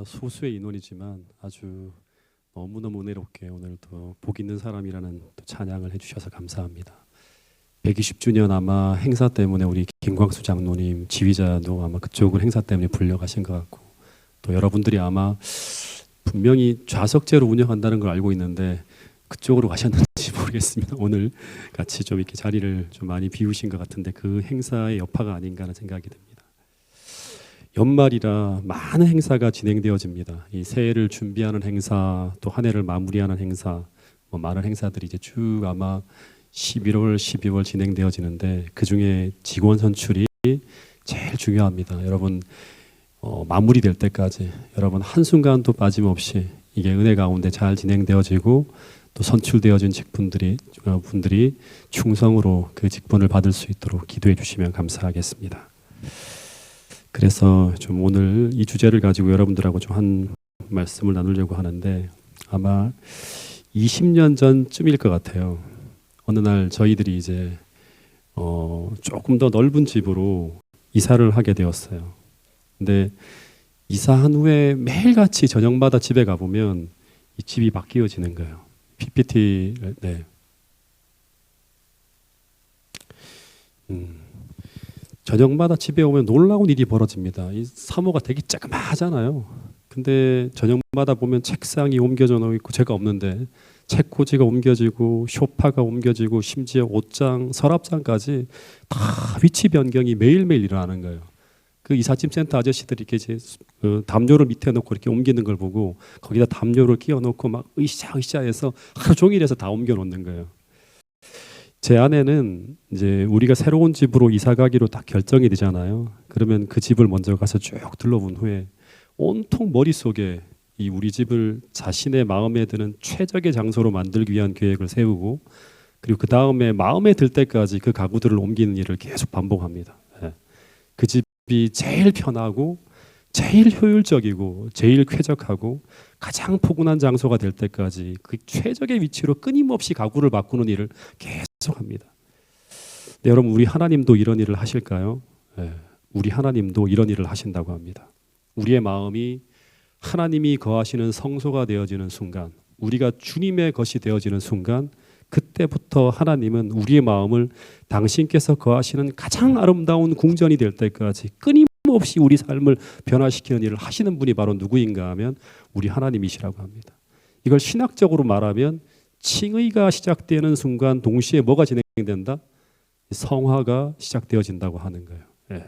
소수의 인원이지만 아주 너무너무 은혜롭게 오늘도 복 있는 사람이라는 또 찬양을 해주셔서 감사합니다. 120주년 아마 행사 때문에 우리 김광수 장로님 지휘자도 아마 그쪽을 행사 때문에 불려가신 것 같고, 또 여러분들이 아마 분명히 좌석제로 운영한다는 걸 알고 있는데 그쪽으로 가셨는지 모르겠습니다. 오늘 같이 좀 이렇게 자리를 좀 많이 비우신 것 같은데 그 행사의 여파가 아닌가 하는 생각이 듭니다. 연말이라 많은 행사가 진행되어집니다. 이 새해를 준비하는 행사, 또 한 해를 마무리하는 행사, 많은 행사들이 이제 쭉 아마 11월, 12월 진행되어지는데 그 중에 직원 선출이 제일 중요합니다. 여러분 마무리될 때까지 여러분 한순간도 빠짐없이 이게 은혜 가운데 잘 진행되어지고 또 선출되어진 직분들이 분들이 충성으로 그 직분을 받을 수 있도록 기도해 주시면 감사하겠습니다. 그래서 좀 오늘 이 주제를 가지고 여러분들하고 좀 한 말씀을 나누려고 하는데 아마 20년 전쯤일 것 같아요. 어느 날 저희들이 이제 조금 더 넓은 집으로 이사를 하게 되었어요. 근데 이사한 후에 매일같이 저녁마다 집에 가보면 이 집이 바뀌어지는 거예요. PPT 네. 저녁마다 집에 오면 놀라운 일이 벌어집니다. 이 사모가 되게 쬐그마하잖아요. 근데 저녁마다 보면 책상이 옮겨져 놓고 있고 제가 없는데 책꽂이가 옮겨지고 소파가 옮겨지고 심지어 옷장, 서랍장까지 다 위치 변경이 매일매일 일어나는 거예요. 그 이삿짐 센터 아저씨들이 이렇게 이제 담요를 밑에 놓고 이렇게 옮기는 걸 보고 거기다 담요를 끼워 놓고 막 으쌰으쌰해서 하루 종일 해서 다 옮겨 놓는 거예요. 제 아내는 이제 우리가 새로운 집으로 이사 가기로 딱 결정이 되잖아요. 그러면 그 집을 먼저 가서 쭉 둘러본 후에 온통 머릿속에 이 우리 집을 자신의 마음에 드는 최적의 장소로 만들기 위한 계획을 세우고, 그리고 그 다음에 마음에 들 때까지 그 가구들을 옮기는 일을 계속 반복합니다. 그 집이 제일 편하고 제일 효율적이고 제일 쾌적하고 가장 포근한 장소가 될 때까지 그 최적의 위치로 끊임없이 가구를 바꾸는 일을 계속합니다. 네, 여러분 우리 하나님도 이런 일을 하실까요? 네, 우리 하나님도 이런 일을 하신다고 합니다. 우리의 마음이 하나님이 거하시는 성소가 되어지는 순간, 우리가 주님의 것이 되어지는 순간, 그때부터 하나님은 우리의 마음을 당신께서 거하시는 가장 아름다운 궁전이 될 때까지 끊임없이 우리 삶을 변화시키는 일을 하시는 분이 바로 누구인가 하면 우리 하나님이시라고 합니다. 이걸 신학적으로 말하면 칭의가 시작되는 순간 동시에 뭐가 진행된다? 성화가 시작되어진다고 하는 거예요. 네.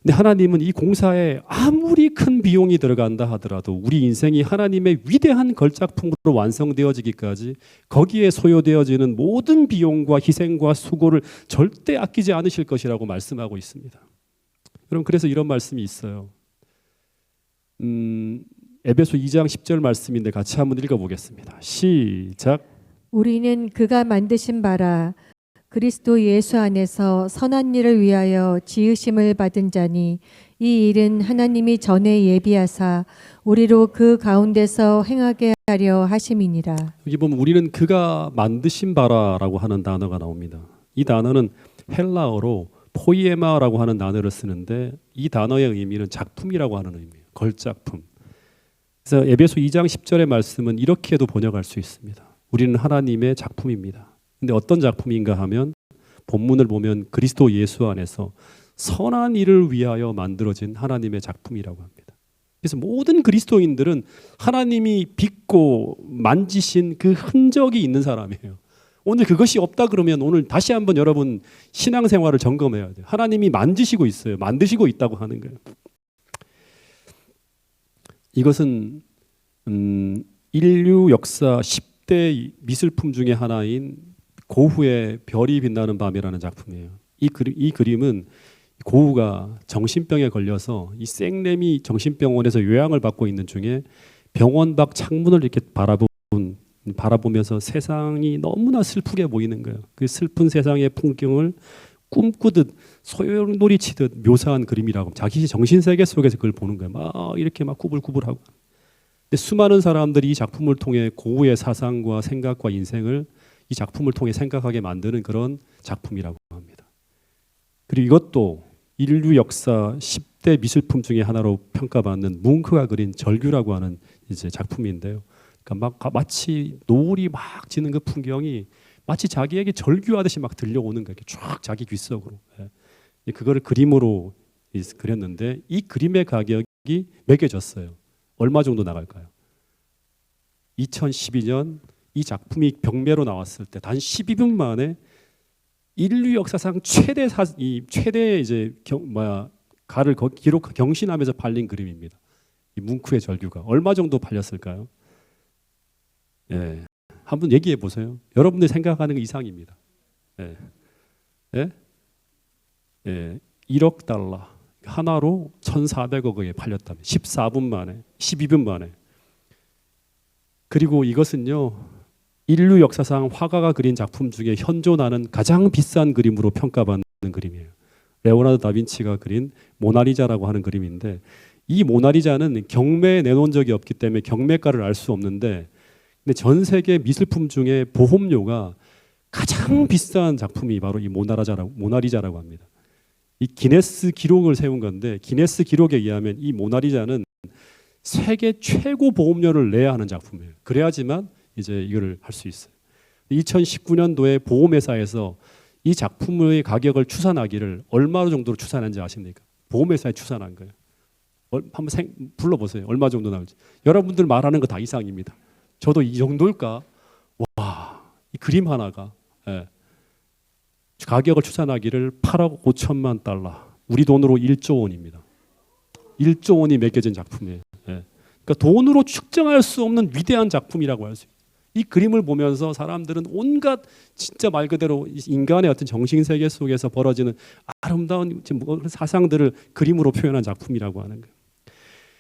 근데 하나님은 이 공사에 아무리 큰 비용이 들어간다 하더라도 우리 인생이 하나님의 위대한 걸작품으로 완성되어지기까지 거기에 소요되어지는 모든 비용과 희생과 수고를 절대 아끼지 않으실 것이라고 말씀하고 있습니다. 여러분 그래서 이런 말씀이 있어요. 에베소 2장 10절 말씀인데 같이 한번 읽어보겠습니다. 시작. 우리는 그가 만드신 바라 그리스도 예수 안에서 선한 일을 위하여 지으심을 받은 자니 이 일은 하나님이 전에 예비하사 우리로 그 가운데서 행하게 하려 하심이니라. 여기 보면 우리는 그가 만드신 바라라고 하는 단어가 나옵니다. 이 단어는 헬라어로 포이에마라고 하는 단어를 쓰는데 이 단어의 의미는 작품이라고 하는 의미예요. 걸작품. 그래서 에베소 2장 10절의 말씀은 이렇게도 번역할 수 있습니다. 우리는 하나님의 작품입니다. 근데 어떤 작품인가 하면 본문을 보면 그리스도 예수 안에서 선한 일을 위하여 만들어진 하나님의 작품이라고 합니다. 그래서 모든 그리스도인들은 하나님이 빚고 만지신 그 흔적이 있는 사람이에요. 오늘 그것이 없다 그러면 오늘 다시 한번 여러분 신앙생활을 점검해야 돼요. 하나님이 만지시고 있어요. 만드시고 있다고 하는 거예요. 이것은 인류 역사 10대 미술품 중에 하나인 고흐의 별이 빛나는 밤이라는 작품이에요. 이 그림은 고흐가 정신병에 걸려서 이 생렘이 정신병원에서 요양을 받고 있는 중에 병원 밖 창문을 이렇게 바라보면서 세상이 너무나 슬프게 보이는 거예요. 그 슬픈 세상의 풍경을 꿈꾸듯 소용돌이 치듯 묘사한 그림이라고. 자기 정신세계 속에서 그걸 보는 거예요. 막 이렇게 막 구불구불하고. 근데 수많은 사람들이 이 작품을 통해 고흐의 사상과 생각과 인생을 이 작품을 통해 생각하게 만드는 그런 작품이라고 합니다. 그리고 이것도 인류 역사 10대 미술품 중에 하나로 평가받는 뭉크가 그린 절규라고 하는 이제 작품인데요. 그러니까 마치 노을이 막 지는 그 풍경이 마치 자기에게 절규하듯이 막 들려오는 거예요. 쫙 자기 귓속으로. 예. 그거를 그림으로 그렸는데 이 그림의 가격이 매겨졌어요. 얼마 정도 나갈까요? 2012년 이 작품이 경매로 나왔을 때 단 12분 만에 인류 역사상 최대 이제 가를 기록 경신하면서 팔린 그림입니다. 이 뭉크의 절규가 얼마 정도 팔렸을까요? 예, 한번 얘기해 보세요. 여러분들이 생각하는 것 이상입니다. 예, 예, 예, 1억 달러 하나로 1,400억에 팔렸다면 14분 만에, 12분 만에. 그리고 이것은요, 인류 역사상 화가가 그린 작품 중에 현존하는 가장 비싼 그림으로 평가받는 그림이에요. 레오나르도 다빈치가 그린 모나리자라고 하는 그림인데 이 모나리자는 경매에 내놓은 적이 없기 때문에 경매가를 알 수 없는데 근데 전 세계 미술품 중에 보험료가 가장 비싼 작품이 바로 이 모나리자라고 합니다. 이 기네스 기록을 세운 건데 기네스 기록에 의하면 이 모나리자는 세계 최고 보험료를 내야 하는 작품이에요. 그래야지만 이제 이거를 할 수 있어요. 2019년도에 보험회사에서 이 작품의 가격을 추산하기를 얼마 정도로 추산한지 아십니까? 보험회사에 추산한 거예요. 한번 불러보세요. 얼마 정도 나올지. 여러분들 말하는 거 다 이상입니다. 저도 이 정도일까? 와, 이 그림 하나가 가격을 추산하기를 8억 5천만 달러. 우리 돈으로 1조 원입니다. 1조 원이 매겨진 작품이에요. 그러니까 돈으로 측정할 수 없는 위대한 작품이라고 할 수 있어요. 이 그림을 보면서 사람들은 온갖 진짜 말 그대로 인간의 어떤 정신 세계 속에서 벌어지는 아름다운 사상들을 그림으로 표현한 작품이라고 하는 거예요.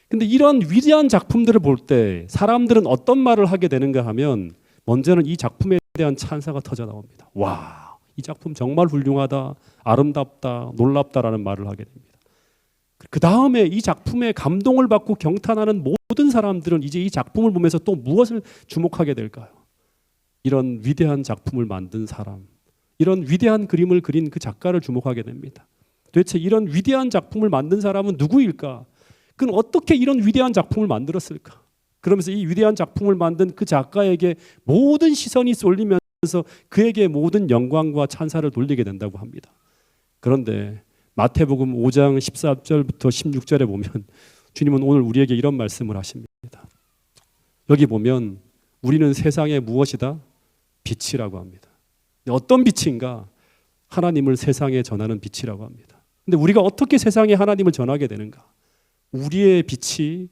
근데 이런 위대한 작품들을 볼 때 사람들은 어떤 말을 하게 되는가 하면 먼저는 이 작품에 대한 찬사가 터져 나옵니다. 와, 이 작품 정말 훌륭하다, 아름답다, 놀랍다라는 말을 하게 됩니다. 그 다음에 이 작품에 감동을 받고 경탄하는 모든 사람들은 이제 이 작품을 보면서 또 무엇을 주목하게 될까요? 이런 위대한 작품을 만든 사람, 이런 위대한 그림을 그린 그 작가를 주목하게 됩니다. 도대체 이런 위대한 작품을 만든 사람은 누구일까? 그는 어떻게 이런 위대한 작품을 만들었을까? 그러면서 이 위대한 작품을 만든 그 작가에게 모든 시선이 쏠리면서 그에게 모든 영광과 찬사를 돌리게 된다고 합니다. 그런데 마태복음 5장 14절부터 16절에 보면 주님은 오늘 우리에게 이런 말씀을 하십니다. 여기 보면 우리는 세상의 무엇이다? 빛이라고 합니다. 어떤 빛인가? 하나님을 세상에 전하는 빛이라고 합니다. 근데 우리가 어떻게 세상에 하나님을 전하게 되는가? 우리의 빛이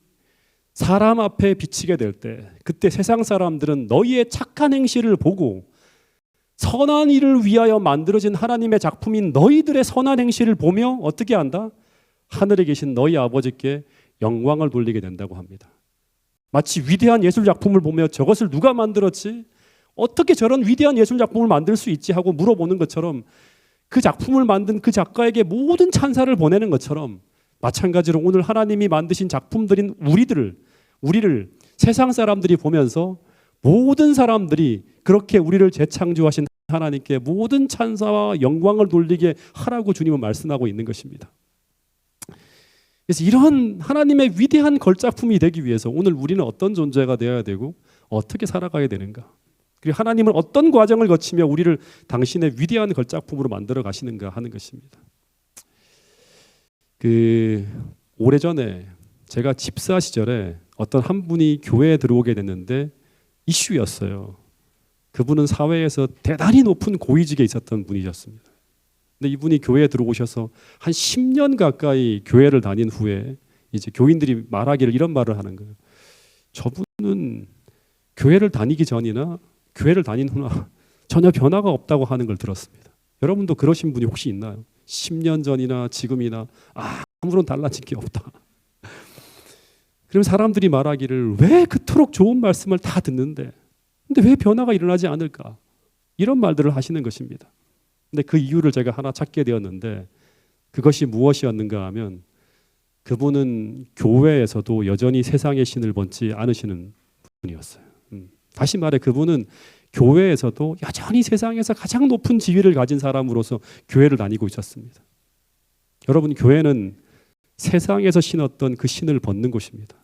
사람 앞에 비치게 될 때 그때 세상 사람들은 너희의 착한 행실을 보고 선한 일을 위하여 만들어진 하나님의 작품인 너희들의 선한 행실을 보며 어떻게 한다? 하늘에 계신 너희 아버지께 영광을 돌리게 된다고 합니다. 마치 위대한 예술 작품을 보며 저것을 누가 만들었지? 어떻게 저런 위대한 예술 작품을 만들 수 있지? 하고 물어보는 것처럼 그 작품을 만든 그 작가에게 모든 찬사를 보내는 것처럼 마찬가지로 오늘 하나님이 만드신 작품들인 우리를 세상 사람들이 보면서 모든 사람들이 그렇게 우리를 재창조하신 하나님께 모든 찬사와 영광을 돌리게 하라고 주님은 말씀하고 있는 것입니다. 그래서 이런 하나님의 위대한 걸작품이 되기 위해서 오늘 우리는 어떤 존재가 되어야 되고 어떻게 살아가야 되는가? 그리고 하나님은 어떤 과정을 거치며 우리를 당신의 위대한 걸작품으로 만들어 가시는가 하는 것입니다. 오래전에 제가 집사 시절에 어떤 한 분이 교회에 들어오게 됐는데 이슈였어요. 그분은 사회에서 대단히 높은 고위직에 있었던 분이셨습니다. 근데 이분이 교회에 들어오셔서 한 10년 가까이 교회를 다닌 후에 이제 교인들이 말하기를 이런 말을 하는 거예요. 저분은 교회를 다니기 전이나 교회를 다닌 후나 전혀 변화가 없다고 하는 걸 들었습니다. 여러분도 그러신 분이 혹시 있나요? 10년 전이나 지금이나 아무런 달라진 게 없다. 그럼 사람들이 말하기를 왜 그토록 좋은 말씀을 다 듣는데 근데 왜 변화가 일어나지 않을까? 이런 말들을 하시는 것입니다. 근데 그 이유를 제가 하나 찾게 되었는데 그것이 무엇이었는가 하면 그분은 교회에서도 여전히 세상의 신을 본지 않으시는 분이었어요. 다시 말해 그분은 교회에서도 여전히 세상에서 가장 높은 지위를 가진 사람으로서 교회를 다니고 있었습니다. 여러분 교회는 세상에서 신었던 그 신을 벗는 것입니다.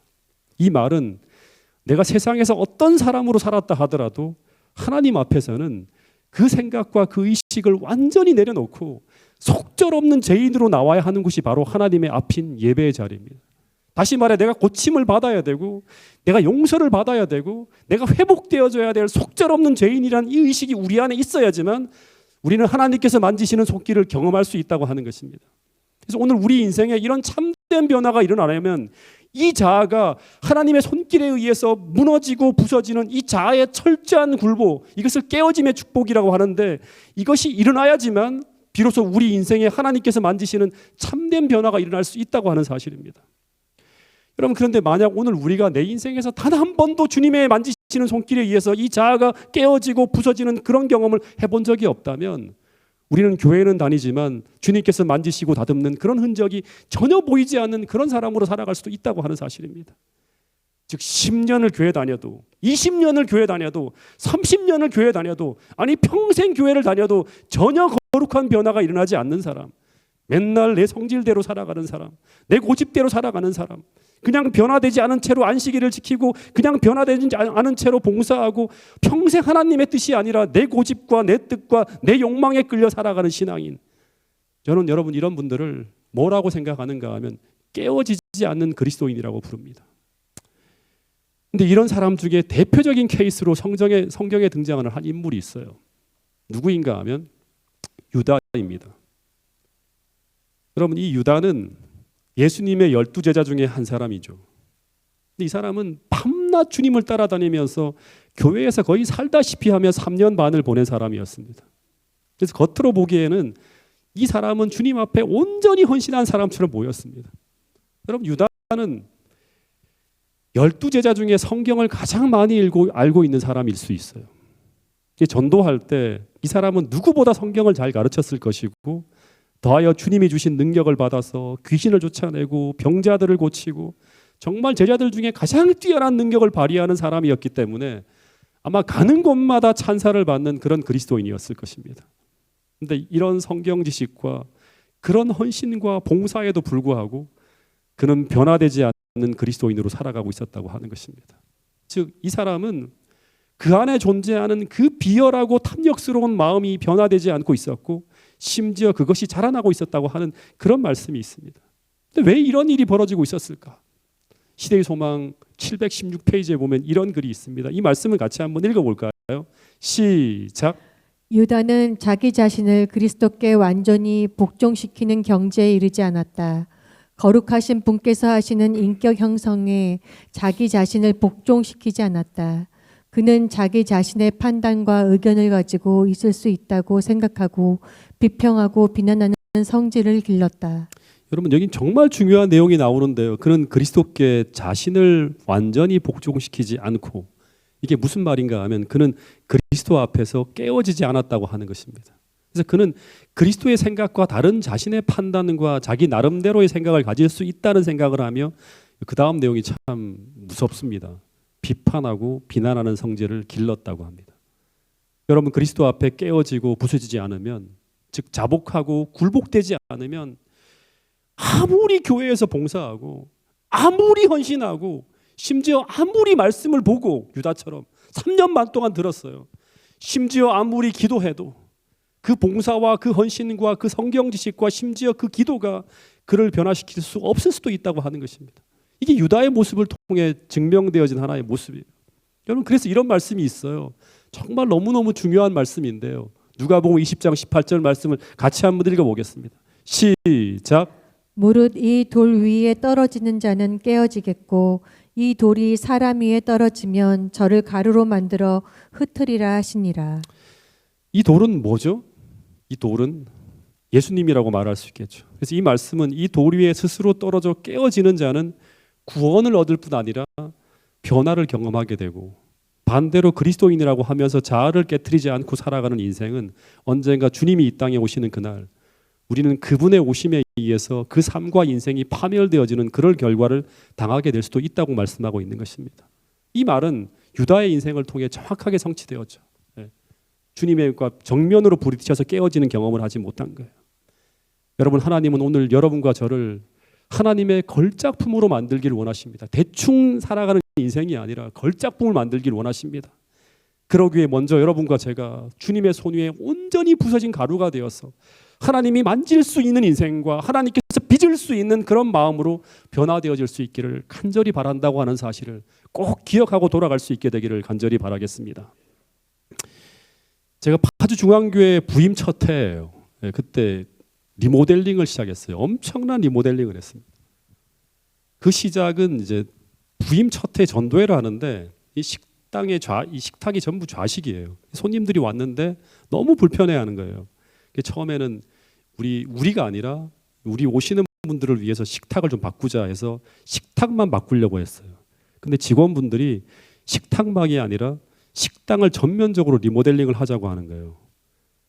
이 말은 내가 세상에서 어떤 사람으로 살았다 하더라도 하나님 앞에서는 그 생각과 그 의식을 완전히 내려놓고 속절없는 죄인으로 나와야 하는 곳이 바로 하나님의 앞인 예배의 자리입니다. 다시 말해 내가 고침을 받아야 되고 내가 용서를 받아야 되고 내가 회복되어져야 될 속절없는 죄인이라는 이 의식이 우리 안에 있어야지만 우리는 하나님께서 만지시는 손길을 경험할 수 있다고 하는 것입니다. 그래서 오늘 우리 인생에 이런 참된 변화가 일어나려면 이 자아가 하나님의 손길에 의해서 무너지고 부서지는 이 자아의 철저한 굴복, 이것을 깨어짐의 축복이라고 하는데 이것이 일어나야지만 비로소 우리 인생에 하나님께서 만지시는 참된 변화가 일어날 수 있다고 하는 사실입니다. 여러분, 그런데 만약 오늘 우리가 내 인생에서 단 한 번도 주님의 만지시는 손길에 의해서 이 자아가 깨어지고 부서지는 그런 경험을 해본 적이 없다면 우리는 교회는 다니지만 주님께서 만지시고 다듬는 그런 흔적이 전혀 보이지 않는 그런 사람으로 살아갈 수도 있다고 하는 사실입니다. 즉 10년을 교회 다녀도 20년을 교회 다녀도 30년을 교회 다녀도 아니 평생 교회를 다녀도 전혀 거룩한 변화가 일어나지 않는 사람, 맨날 내 성질대로 살아가는 사람, 내 고집대로 살아가는 사람, 그냥 변화되지 않은 채로 안식일을 지키고 그냥 변화되지 않은 채로 봉사하고 평생 하나님의 뜻이 아니라 내 고집과 내 뜻과 내 욕망에 끌려 살아가는 신앙인, 저는 여러분 이런 분들을 뭐라고 생각하는가 하면 깨어지지 않는 그리스도인이라고 부릅니다. 근데 이런 사람 중에 대표적인 케이스로 성경에 등장하는 한 인물이 있어요. 누구인가 하면 유다입니다. 여러분, 이 유다는 예수님의 12제자 중에 한 사람이죠. 근데 이 사람은 밤낮 주님을 따라다니면서 교회에서 거의 살다시피 하며 3년 반을 보낸 사람이었습니다. 그래서 겉으로 보기에는 이 사람은 주님 앞에 온전히 헌신한 사람처럼 보였습니다. 여러분, 유다는 12제자 중에 성경을 가장 많이 알고 있는 사람일 수 있어요. 전도할 때 이 사람은 누구보다 성경을 잘 가르쳤을 것이고 더하여 주님이 주신 능력을 받아서 귀신을 쫓아내고 병자들을 고치고 정말 제자들 중에 가장 뛰어난 능력을 발휘하는 사람이었기 때문에 아마 가는 곳마다 찬사를 받는 그런 그리스도인이었을 것입니다. 그런데 이런 성경 지식과 그런 헌신과 봉사에도 불구하고 그는 변화되지 않는 그리스도인으로 살아가고 있었다고 하는 것입니다. 즉, 이 사람은 그 안에 존재하는 그 비열하고 탐욕스러운 마음이 변화되지 않고 있었고 심지어 그것이 자라나고 있었다고 하는 그런 말씀이 있습니다. 근데 왜 이런 일이 벌어지고 있었을까? 시대의 소망 716페이지에 보면 이런 글이 있습니다. 이 말씀을 같이 한번 읽어볼까요? 시작. 유다는 자기 자신을 그리스도께 완전히 복종시키는 경지에 이르지 않았다. 거룩하신 분께서 하시는 인격 형성에 자기 자신을 복종시키지 않았다. 그는 자기 자신의 판단과 의견을 가지고 있을 수 있다고 생각하고 비평하고 비난하는 성질을 길렀다. 여러분, 여기 정말 중요한 내용이 나오는데요. 그는 그리스도께 자신을 완전히 복종시키지 않고, 이게 무슨 말인가 하면 그는 그리스도 앞에서 깨어지지 않았다고 하는 것입니다. 그래서 그는 그리스도의 생각과 다른 자신의 판단과 자기 나름대로의 생각을 가질 수 있다는 생각을 하며 그 다음 내용이 참 무섭습니다. 비판하고 비난하는 성질을 길렀다고 합니다. 여러분, 그리스도 앞에 깨어지고 부서지지 않으면, 즉 자복하고 굴복되지 않으면 아무리 교회에서 봉사하고 아무리 헌신하고 심지어 아무리 말씀을 보고 유다처럼 3년 반 동안 들었어요. 심지어 아무리 기도해도 그 봉사와 그 헌신과 그 성경 지식과 심지어 그 기도가 그를 변화시킬 수 없을 수도 있다고 하는 것입니다. 이게 유다의 모습을 통해 증명되어진 하나의 모습이에요. 여러분, 그래서 이런 말씀이 있어요. 정말 너무너무 중요한 말씀인데요. 누가복음 20장 18절 말씀을 같이 한번 읽어보겠습니다. 시작. 무릇 이 돌 위에 떨어지는 자는 깨어지겠고 이 돌이 사람 위에 떨어지면 저를 가루로 만들어 흩으리라 하시니라. 이 돌은 뭐죠? 이 돌은 예수님이라고 말할 수 있겠죠. 그래서 이 말씀은 이 돌 위에 스스로 떨어져 깨어지는 자는 구원을 얻을 뿐 아니라 변화를 경험하게 되고, 반대로 그리스도인이라고 하면서 자아를 깨트리지 않고 살아가는 인생은 언젠가 주님이 이 땅에 오시는 그날 우리는 그분의 오심에 의해서 그 삶과 인생이 파멸되어지는 그럴 결과를 당하게 될 수도 있다고 말씀하고 있는 것입니다. 이 말은 유다의 인생을 통해 정확하게 성취되었죠. 주님과 정면으로 부딪혀서 깨어지는 경험을 하지 못한 거예요. 여러분, 하나님은 오늘 여러분과 저를 하나님의 걸작품으로 만들기를 원하십니다. 대충 살아가는 인생이 아니라 걸작품을 만들기를 원하십니다. 그러기 위해 먼저 여러분과 제가 주님의 손 위에 온전히 부서진 가루가 되어서 하나님이 만질 수 있는 인생과 하나님께서 빚을 수 있는 그런 마음으로 변화되어질 수 있기를 간절히 바란다고 하는 사실을 꼭 기억하고 돌아갈 수 있게 되기를 간절히 바라겠습니다. 제가 파주 중앙교회 부임 첫 해예요. 그때 리모델링을 시작했어요. 엄청난 리모델링을 했습니다. 그 시작은 이제 부임 첫 해 전도회를 하는데 이 식탁이 전부 좌식이에요. 손님들이 왔는데 너무 불편해하는 거예요. 처음에는 우리가 아니라 우리 오시는 분들을 위해서 식탁을 좀 바꾸자 해서 식탁만 바꾸려고 했어요. 근데 직원분들이 식탁망이 아니라 식당을 전면적으로 리모델링을 하자고 하는 거예요.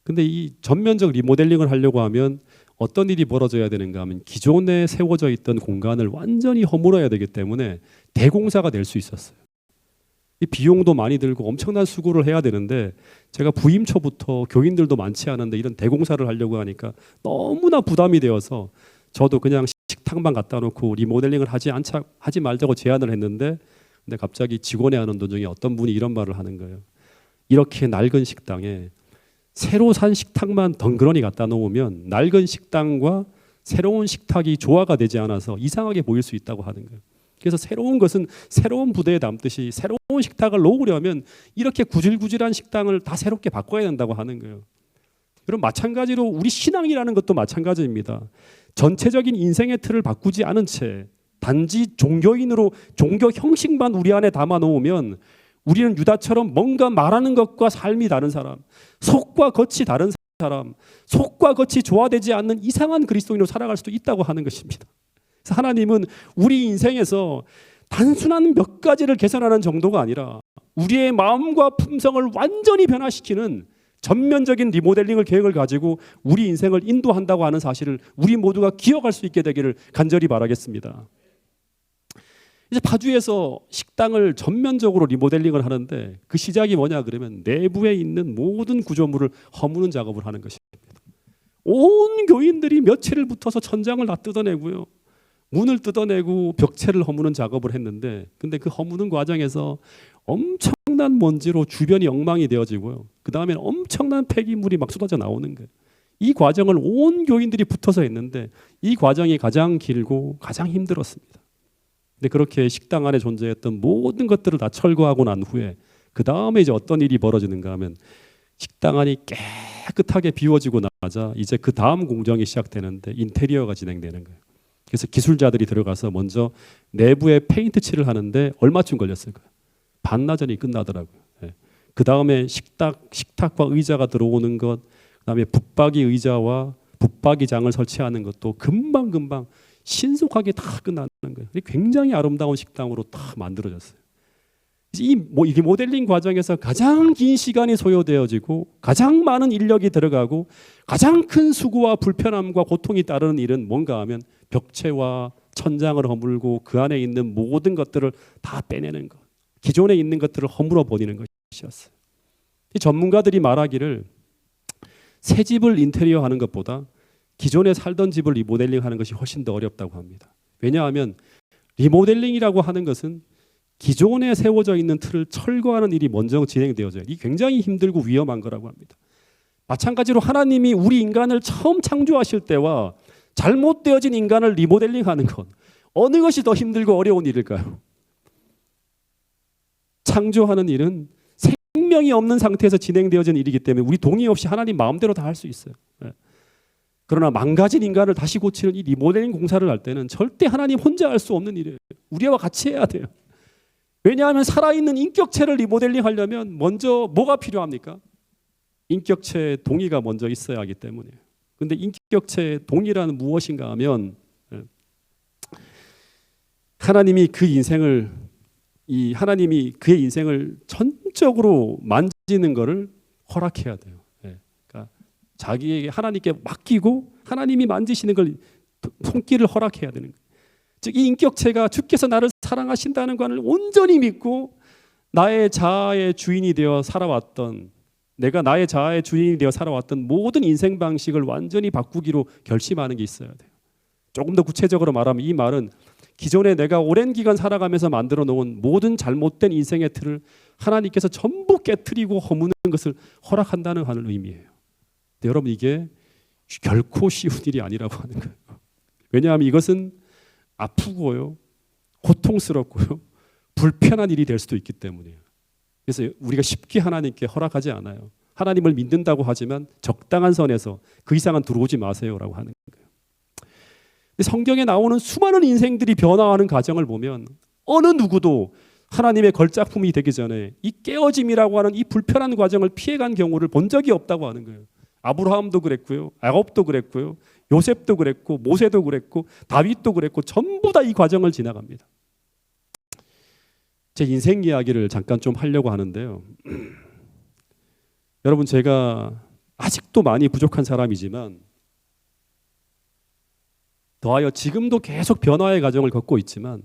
근데 이 전면적 리모델링을 하려고 하면 어떤 일이 벌어져야 되는가 하면 기존에 세워져 있던 공간을 완전히 허물어야 되기 때문에 대공사가 될 수 있었어요. 이 비용도 많이 들고 엄청난 수고를 해야 되는데 제가 부임 초부터 교인들도 많지 않은데 이런 대공사를 하려고 하니까 너무나 부담이 되어서 저도 그냥 식탁만 갖다 놓고 리모델링을 하지 말자고 제안을 했는데 근데 갑자기 직원회 하는 도중에 어떤 분이 이런 말을 하는 거예요. 이렇게 낡은 식당에 새로 산 식탁만 덩그러니 갖다 놓으면 낡은 식당과 새로운 식탁이 조화가 되지 않아서 이상하게 보일 수 있다고 하는 거예요. 그래서 새로운 것은 새로운 부대에 담듯이 새로운 식탁을 놓으려면 이렇게 구질구질한 식당을 다 새롭게 바꿔야 된다고 하는 거예요. 그럼 마찬가지로 우리 신앙이라는 것도 마찬가지입니다. 전체적인 인생의 틀을 바꾸지 않은 채 단지 종교인으로 종교 형식만 우리 안에 담아 놓으면 우리는 유다처럼 뭔가 말하는 것과 삶이 다른 사람, 속과 겉이 다른 사람, 속과 겉이 조화되지 않는 이상한 그리스도인으로 살아갈 수도 있다고 하는 것입니다. 그래서 하나님은 우리 인생에서 단순한 몇 가지를 개선하는 정도가 아니라 우리의 마음과 품성을 완전히 변화시키는 전면적인 리모델링을 계획을 가지고 우리 인생을 인도한다고 하는 사실을 우리 모두가 기억할 수 있게 되기를 간절히 바라겠습니다. 이제 파주에서 식당을 전면적으로 리모델링을 하는데 그 시작이 뭐냐 그러면 내부에 있는 모든 구조물을 허무는 작업을 하는 것입니다. 온 교인들이 며칠을 붙어서 천장을 다 뜯어내고요. 문을 뜯어내고 벽체를 허무는 작업을 했는데 근데 그 허무는 과정에서 엄청난 먼지로 주변이 엉망이 되어지고요. 그 다음에는 엄청난 폐기물이 막 쏟아져 나오는 거예요. 이 과정을 온 교인들이 붙어서 했는데 이 과정이 가장 길고 가장 힘들었습니다. 근데 그렇게 식당 안에 존재했던 모든 것들을 다 철거하고 난 후에 그 다음에 이제 어떤 일이 벌어지는가 하면 식당 안이 깨끗하게 비워지고 나자 이제 그 다음 공정이 시작되는데 인테리어가 진행되는 거예요. 그래서 기술자들이 들어가서 먼저 내부에 페인트 칠을 하는데 얼마쯤 걸렸을까요? 반나절이 끝나더라고요. 그 다음에 식탁과 의자가 들어오는 것, 그다음에 붙박이 의자와 붙박이장을 설치하는 것도 금방 신속하게 다 끝나는 거예요. 굉장히 아름다운 식당으로 다 만들어졌어요. 이 모델링 과정에서 가장 긴 시간이 소요되어지고 가장 많은 인력이 들어가고 가장 큰 수고와 불편함과 고통이 따르는 일은 뭔가 하면 벽체와 천장을 허물고 그 안에 있는 모든 것들을 다 빼내는 것, 기존에 있는 것들을 허물어 버리는 것이었어요. 이 전문가들이 말하기를 새 집을 인테리어 하는 것보다 기존에 살던 집을 리모델링 하는 것이 훨씬 더 어렵다고 합니다. 왜냐하면 리모델링이라고 하는 것은 기존에 세워져 있는 틀을 철거하는 일이 먼저 진행되어져요. 이게 굉장히 힘들고 위험한 거라고 합니다. 마찬가지로 하나님이 우리 인간을 처음 창조하실 때와 잘못되어진 인간을 리모델링하는 것, 어느 것이 더 힘들고 어려운 일일까요? 창조하는 일은 생명이 없는 상태에서 진행되어진 일이기 때문에 우리 동의 없이 하나님 마음대로 다 할 수 있어요. 그러나 망가진 인간을 다시 고치는 이 리모델링 공사를 할 때는 절대 하나님 혼자 할 수 없는 일이에요. 우리와 같이 해야 돼요. 왜냐하면 살아있는 인격체를 리모델링 하려면 먼저 뭐가 필요합니까? 인격체의 동의가 먼저 있어야 하기 때문이에요. 그런데 인격체의 동의란 무엇인가 하면 하나님이 그의 인생을 전적으로 만지는 것을 허락해야 돼요. 그러니까 자기에게 하나님께 맡기고 하나님이 만지시는 걸 손길을 허락해야 되는 거예요. 즉 이 인격체가 주께서 나를 사랑하신다는 것을 온전히 믿고 나의 자아의 주인이 되어 살아왔던 내가 나의 자아의 주인이 되어 살아왔던 모든 인생 방식을 완전히 바꾸기로 결심하는 게 있어야 돼요. 조금 더 구체적으로 말하면 이 말은 기존에 내가 오랜 기간 살아가면서 만들어 놓은 모든 잘못된 인생의 틀을 하나님께서 전부 깨트리고 허무는 것을 허락한다는 의미예요. 근데 여러분 이게 결코 쉬운 일이 아니라고 하는 거예요. 왜냐하면 이것은 아프고요, 고통스럽고요, 불편한 일이 될 수도 있기 때문이에요. 그래서 우리가 쉽게 하나님께 허락하지 않아요. 하나님을 믿는다고 하지만 적당한 선에서 그 이상은 들어오지 마세요라고 하는 거예요. 근데 성경에 나오는 수많은 인생들이 변화하는 과정을 보면 어느 누구도 하나님의 걸작품이 되기 전에 이 깨어짐이라고 하는 이 불편한 과정을 피해간 경우를 본 적이 없다고 하는 거예요. 아브라함도 그랬고요, 야곱도 그랬고요, 요셉도 그랬고, 모세도 그랬고, 다윗도 그랬고, 전부 다 이 과정을 지나갑니다. 제 인생 이야기를 잠깐 좀 하려고 하는데요. 여러분, 제가 아직도 많이 부족한 사람이지만 더하여 지금도 계속 변화의 과정을 겪고 있지만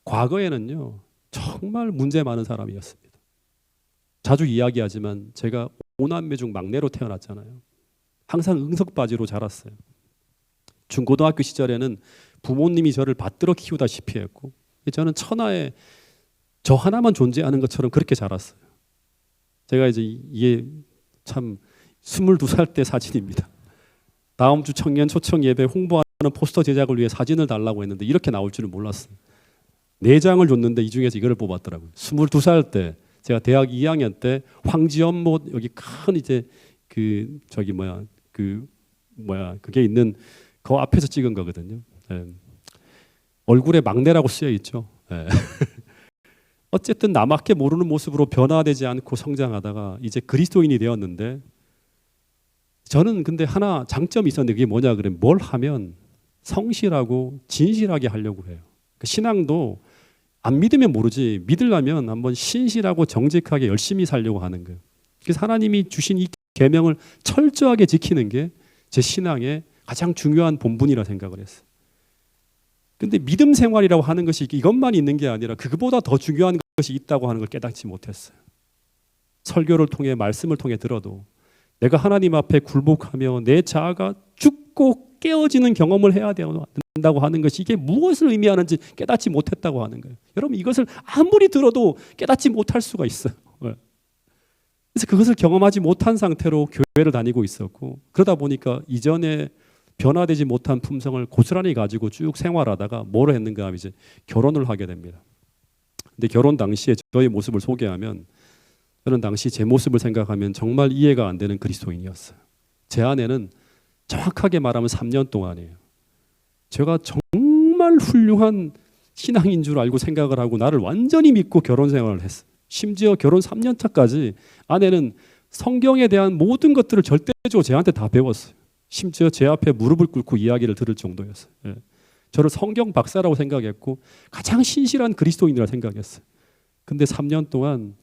과거에는요, 정말 문제 많은 사람이었습니다. 자주 이야기하지만 제가 5남매 중 막내로 태어났잖아요. 항상 응석바지로 자랐어요. 중고등학교 시절에는 부모님이 저를 받들어 키우다시피 했고, 저는 천하에 저 하나만 존재하는 것처럼 그렇게 자랐어요. 제가 이제 이게 참 22살 때 사진입니다. 다음 주 청년 초청 예배 홍보하는 포스터 제작을 위해 사진을 달라고 했는데 이렇게 나올 줄은 몰랐어요. 4장을 줬는데 이 중에서 이걸 뽑았더라고요. 22살 때 제가 대학 2학년 때 황지연못 여기 큰 이제 그게 있는 그 앞에서 찍은 거거든요. 예. 얼굴에 막내라고 쓰여 있죠. 예. 어쨌든 나밖에 모르는 모습으로 변화되지 않고 성장하다가 이제 그리스도인이 되었는데, 저는 근데 하나 장점이 있었는데 그게 뭐냐 그러면 뭘 하면 성실하고 진실하게 하려고 해요. 신앙도 안 믿으면 모르지 믿으려면 한번 신실하고 정직하게 열심히 살려고 하는 거예요. 그래서 하나님이 주신 이 계명을 철저하게 지키는 게 제 신앙의 가장 중요한 본분이라 생각을 했어요. 근데 믿음 생활이라고 하는 것이 이것만 있는 게 아니라 그보다 더 중요한 것이 있다고 하는 걸 깨닫지 못했어요. 설교를 통해 말씀을 통해 들어도 내가 하나님 앞에 굴복하며 내 자아가 죽고 깨어지는 경험을 해야 된다고 하는 것이 이게 무엇을 의미하는지 깨닫지 못했다고 하는 거예요. 여러분 이것을 아무리 들어도 깨닫지 못할 수가 있어요. 그래서 그것을 경험하지 못한 상태로 교회를 다니고 있었고, 그러다 보니까 이전에 변화되지 못한 품성을 고스란히 가지고 쭉 생활하다가 뭐를 했는가 하면 이제 결혼을 하게 됩니다. 근데 결혼 당시에 저의 모습을 소개하면 저는 당시 제 모습을 생각하면 정말 이해가 안 되는 그리스도인이었어요. 제 아내는 정확하게 말하면 3년 동안이에요. 제가 정말 훌륭한 신앙인 줄 알고 생각을 하고 나를 완전히 믿고 결혼 생활을 했어요. 심지어 결혼 3년 차까지 아내는 성경에 대한 모든 것들을 절대적으로 제한테 다 배웠어요. 심지어 제 앞에 무릎을 꿇고 이야기를 들을 정도였어요. 예. 저를 성경 박사라고 생각했고 가장 신실한 그리스도인이라 생각했어요. 근데 3년 동안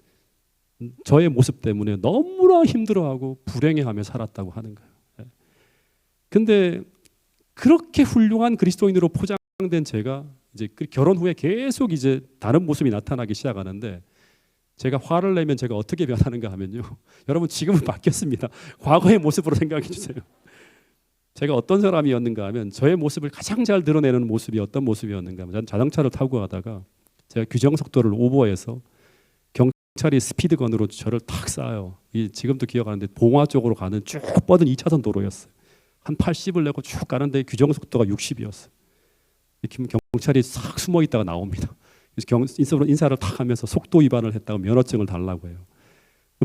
저의 모습 때문에 너무나 힘들어하고 불행해하며 살았다고 하는 거예요. 예. 근데 그렇게 훌륭한 그리스도인으로 포장된 제가 이제 결혼 후에 계속 이제 다른 모습이 나타나기 시작하는데, 제가 화를 내면 제가 어떻게 변하는가 하면요. 여러분 지금은 바뀌었습니다. 과거의 모습으로 생각해 주세요. 제가 어떤 사람이었는가 하면 저의 모습을 가장 잘 드러내는 모습이 어떤 모습이었는가 하면, 저는 자동차를 타고 가다가 제가 규정속도를 오버해서 경찰이 스피드건으로 저를 탁 쏴요. 지금도 기억하는데 봉화 쪽으로 가는 쭉 뻗은 2차선 도로였어요. 한 80을 내고 쭉 가는데 규정속도가 60이었어요. 경찰이 싹 숨어 있다가 나옵니다. 그래서 인사를 탁 하면서 속도 위반을 했다고 면허증을 달라고 해요.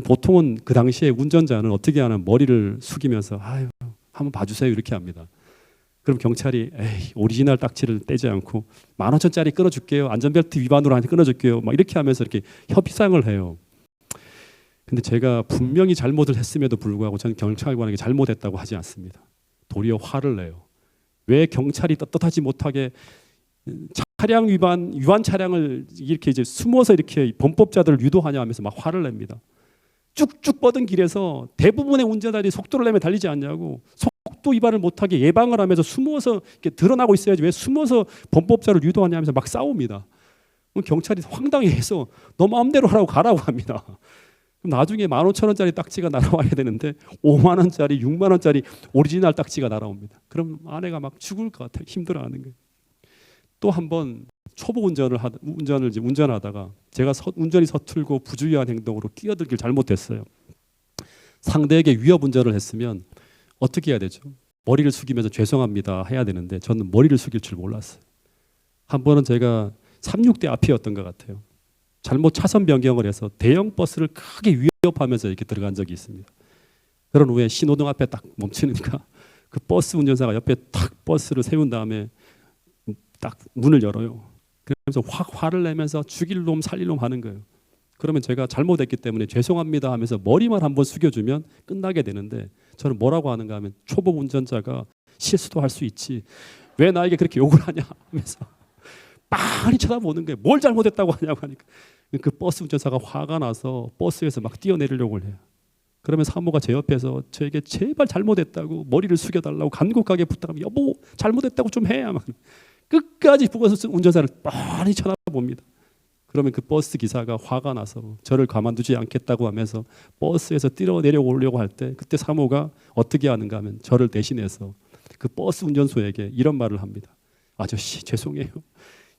보통은 그 당시에 운전자는 어떻게 하면 머리를 숙이면서 아유 한번 봐주세요 이렇게 합니다. 그럼 경찰이 에이 오리지널 딱지를 떼지 않고 15,000원짜리 끊어줄게요. 안전벨트 위반으로 끊어줄게요. 막 이렇게 하면서 이렇게 협상을 해요. 근데 제가 분명히 잘못을 했음에도 불구하고 저는 경찰관에게 잘못했다고 하지 않습니다. 도리어 화를 내요. 왜 경찰이 떳떳하지 못하게 차량 위반 차량을 이렇게 이제 숨어서 이렇게 범법자들을 유도하냐 하면서 막 화를 냅니다. 쭉쭉 뻗은 길에서 대부분의 운전자들이 속도를 내며 달리지 않냐고, 속도 위반을 못하게 예방을 하면서 숨어서 이렇게 드러나고 있어야지 왜 숨어서 범법자를 유도하냐 하면서 막 싸웁니다. 경찰이 황당해서 너 마음대로 하라고 가라고 합니다. 그럼 나중에 15,000원짜리 딱지가 날아와야 되는데 5만 원짜리, 6만 원짜리 오리지널 딱지가 날아옵니다. 그럼 아내가 막 죽을 것 같아요. 힘들어하는 거예요. 또 한 번 초보 운전하다가 제가 운전이 서툴고 부주의한 행동으로 끼어들길 잘못했어요. 상대에게 위협 운전을 했으면 어떻게 해야 되죠? 머리를 숙이면서 죄송합니다 해야 되는데 저는 머리를 숙일 줄 몰랐어요. 한 번은 제가 36대 앞이었던 것 같아요. 잘못 차선 변경을 해서 대형 버스를 크게 위협하면서 이렇게 들어간 적이 있습니다. 그런 후에 신호등 앞에 딱 멈추니까 그 버스 운전사가 옆에 탁 버스를 세운 다음에 딱 문을 열어요. 그러면서 확 화를 내면서 죽일 놈 살릴 놈 하는 거예요. 그러면 제가 잘못했기 때문에 죄송합니다 하면서 머리만 한번 숙여주면 끝나게 되는데 저는 뭐라고 하는가 하면 초보 운전자가 실수도 할 수 있지 왜 나에게 그렇게 욕을 하냐 하면서 빤히 쳐다보는 거예요. 뭘 잘못했다고 하냐고 하니까 그 버스 운전사가 화가 나서 버스에서 막 뛰어내리려고 해요. 그러면 사모가 제 옆에서 저에게 제발 잘못했다고 머리를 숙여달라고 간곡하게 부탁하면 여보 잘못했다고 좀 해. 끝까지 버스 운전사를 뻔히 쳐다봅니다. 그러면 그 버스 기사가 화가 나서 저를 가만두지 않겠다고 하면서 버스에서 뛰어내려오려고 할 때 그때 사모가 어떻게 하는가 하면 저를 대신해서 그 버스 운전소에게 이런 말을 합니다. 아저씨 죄송해요.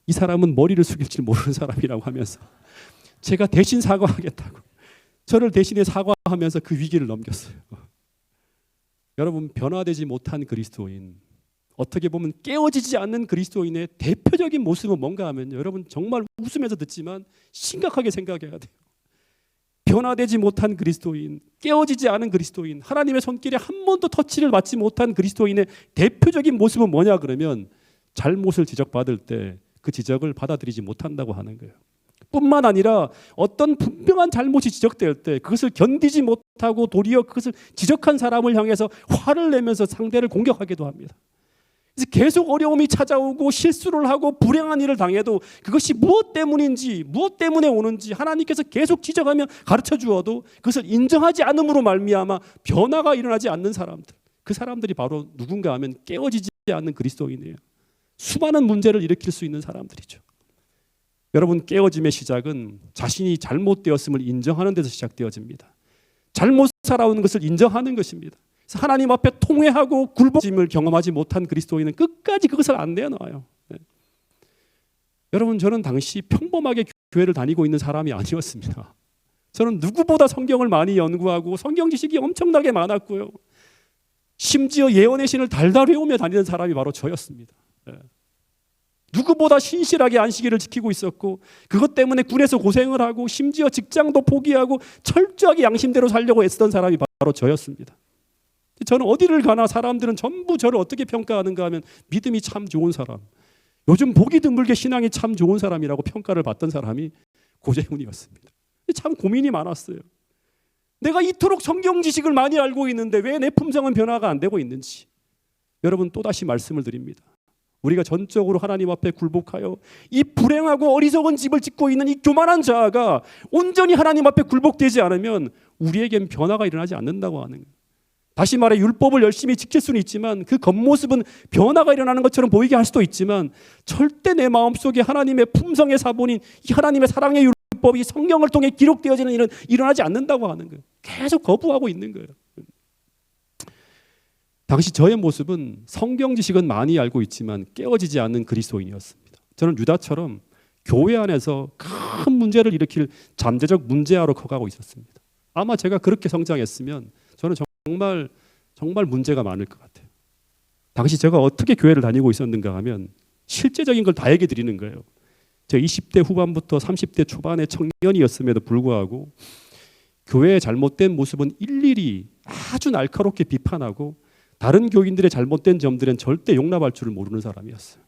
이 사람은 머리를 숙일 줄 모르는 사람이라고 하면서 제가 대신 사과하겠다고 저를 대신해 사과하면서 그 위기를 넘겼어요. 여러분 변화되지 못한 그리스도인 어떻게 보면 깨어지지 않는 그리스도인의 대표적인 모습은 뭔가 하면 여러분 정말 웃으면서 듣지만 심각하게 생각해야 돼요. 변화되지 못한 그리스도인, 깨어지지 않은 그리스도인, 하나님의 손길에 한 번도 터치를 받지 못한 그리스도인의 대표적인 모습은 뭐냐 그러면 잘못을 지적받을 때 그 지적을 받아들이지 못한다고 하는 거예요. 뿐만 아니라 어떤 분명한 잘못이 지적될 때 그것을 견디지 못하고 도리어 그것을 지적한 사람을 향해서 화를 내면서 상대를 공격하기도 합니다. 그래서 계속 어려움이 찾아오고 실수를 하고 불행한 일을 당해도 그것이 무엇 때문인지 무엇 때문에 오는지 하나님께서 계속 지적하며 가르쳐 주어도 그것을 인정하지 않음으로 말미암아 변화가 일어나지 않는 사람들, 그 사람들이 바로 누군가 하면 깨어지지 않는 그리스도인이에요. 수많은 문제를 일으킬 수 있는 사람들이죠. 여러분 깨어짐의 시작은 자신이 잘못되었음을 인정하는 데서 시작되어집니다. 잘못 살아온 것을 인정하는 것입니다. 그래서 하나님 앞에 통회하고 굴복짐을 경험하지 못한 그리스도인은 끝까지 그것을 안 내놔요. 네. 여러분 저는 당시 평범하게 교회를 다니고 있는 사람이 아니었습니다. 저는 누구보다 성경을 많이 연구하고 성경 지식이 엄청나게 많았고요. 심지어 예언의 신을 달달 외우며 다니는 사람이 바로 저였습니다. 네. 누구보다 신실하게 안식일을 지키고 있었고 그것 때문에 군에서 고생을 하고 심지어 직장도 포기하고 철저하게 양심대로 살려고 애쓰던 사람이 바로 저였습니다. 저는 어디를 가나 사람들은 전부 저를 어떻게 평가하는가 하면 믿음이 참 좋은 사람, 요즘 보기 드물게 신앙이 참 좋은 사람이라고 평가를 받던 사람이 고재훈이었습니다. 참 고민이 많았어요. 내가 이토록 성경 지식을 많이 알고 있는데 왜 내 품성은 변화가 안 되고 있는지. 여러분 또다시 말씀을 드립니다. 우리가 전적으로 하나님 앞에 굴복하여 이 불행하고 어리석은 집을 짓고 있는 이 교만한 자아가 온전히 하나님 앞에 굴복되지 않으면 우리에겐 변화가 일어나지 않는다고 하는 거예요. 다시 말해 율법을 열심히 지킬 수는 있지만 그 겉모습은 변화가 일어나는 것처럼 보이게 할 수도 있지만 절대 내 마음속에 하나님의 품성의 사본인 이 하나님의 사랑의 율법이 성경을 통해 기록되어지는 일은 일어나지 않는다고 하는 거예요. 계속 거부하고 있는 거예요. 당시 저의 모습은 성경 지식은 많이 알고 있지만 깨어지지 않는 그리스도인이었습니다. 저는 유다처럼 교회 안에서 큰 문제를 일으킬 잠재적 문제아로 커가고 있었습니다. 아마 제가 그렇게 성장했으면 저는 정말 문제가 많을 것 같아요. 당시 제가 어떻게 교회를 다니고 있었는가 하면 실제적인 걸 다 얘기 드리는 거예요. 제가 20대 후반부터 30대 초반의 청년이었음에도 불구하고 교회의 잘못된 모습은 일일이 아주 날카롭게 비판하고 다른 교인들의 잘못된 점들은 절대 용납할 줄을 모르는 사람이었어요.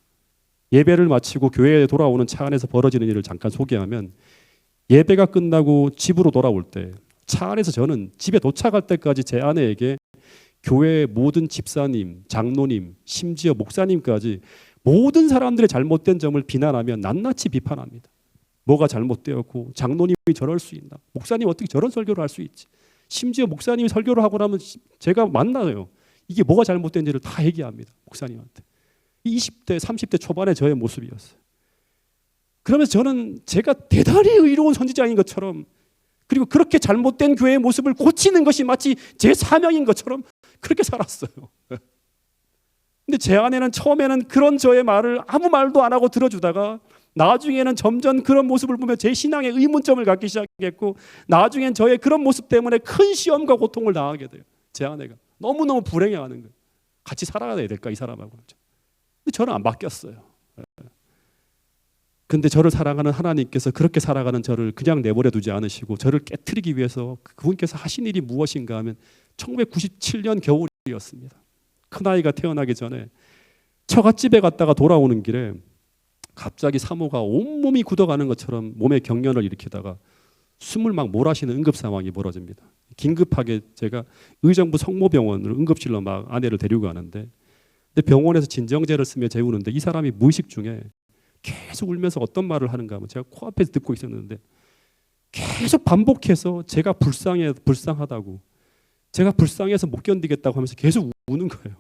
예배를 마치고 교회에 돌아오는 차 안에서 벌어지는 일을 잠깐 소개하면 예배가 끝나고 집으로 돌아올 때 차 안에서 저는 집에 도착할 때까지 제 아내에게 교회의 모든 집사님, 장로님, 심지어 목사님까지 모든 사람들의 잘못된 점을 비난하며 낱낱이 비판합니다. 뭐가 잘못되었고 장로님이 저럴 수 있나? 목사님 어떻게 저런 설교를 할 수 있지? 심지어 목사님이 설교를 하고 나면 제가 만나요. 이게 뭐가 잘못된지를 다 얘기합니다. 목사님한테. 20대, 30대 초반의 저의 모습이었어요. 그러면서 저는 제가 대단히 의로운 선지자인 것처럼 그리고 그렇게 잘못된 교회의 모습을 고치는 것이 마치 제 사명인 것처럼 그렇게 살았어요. 근데 제 아내는 처음에는 그런 저의 말을 아무 말도 안 하고 들어주다가 나중에는 점점 그런 모습을 보며 제 신앙에 의문점을 갖기 시작했고, 나중엔 저의 그런 모습 때문에 큰 시험과 고통을 당하게 돼요. 제 아내가 너무너무 불행해하는 거예요. 같이 살아야 될까 이 사람하고. 근데 저는 안 바뀌었어요. 근데 저를 사랑하는 하나님께서 그렇게 살아가는 저를 그냥 내버려 두지 않으시고 저를 깨트리기 위해서 그분께서 하신 일이 무엇인가 하면 1997년 겨울이었습니다. 큰아이가 태어나기 전에 처갓집에 갔다가 돌아오는 길에 갑자기 사모가 온몸이 굳어가는 것처럼 몸에 경련을 일으키다가 숨을 막 몰아쉬는 응급 상황이 벌어집니다. 긴급하게 제가 의정부 성모병원으로 응급실로 막 아내를 데리고 가는데, 근데 병원에서 진정제를 쓰며 재우는데 이 사람이 무의식 중에 계속 울면서 어떤 말을 하는가 하면 제가 코앞에서 듣고 있었는데 계속 반복해서 제가 불쌍하다고, 제가 불쌍해서 못 견디겠다고 하면서 계속 우는 거예요.